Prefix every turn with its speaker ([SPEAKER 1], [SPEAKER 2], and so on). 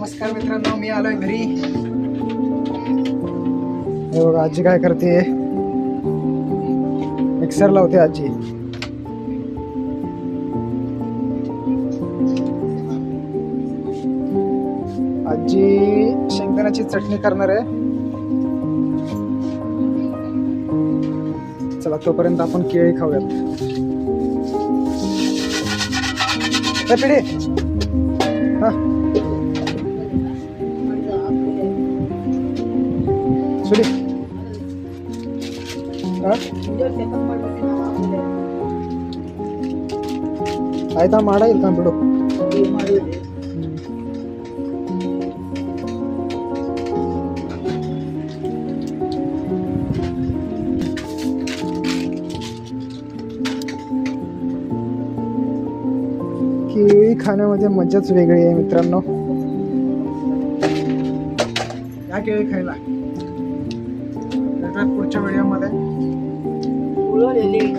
[SPEAKER 1] नमस्कार मित्रांनो, मी आलोय घरी. हे बघा आजी काय करते, मिक्सर लावते आजी. आजी शेंगदाण्याची चटणी करणार आहे. चला तोपर्यंत आपण केळी खाऊयात. पिढी हा सुडी ಆಯ್ತಾ ಮಾಡ ಇಲ್ಲ ಬಿಡು. केळी खाण्यामध्ये मजाच वेगळी आहे मित्रांनो. या केळी खायला पुढच्या व्हिडिओमध्ये.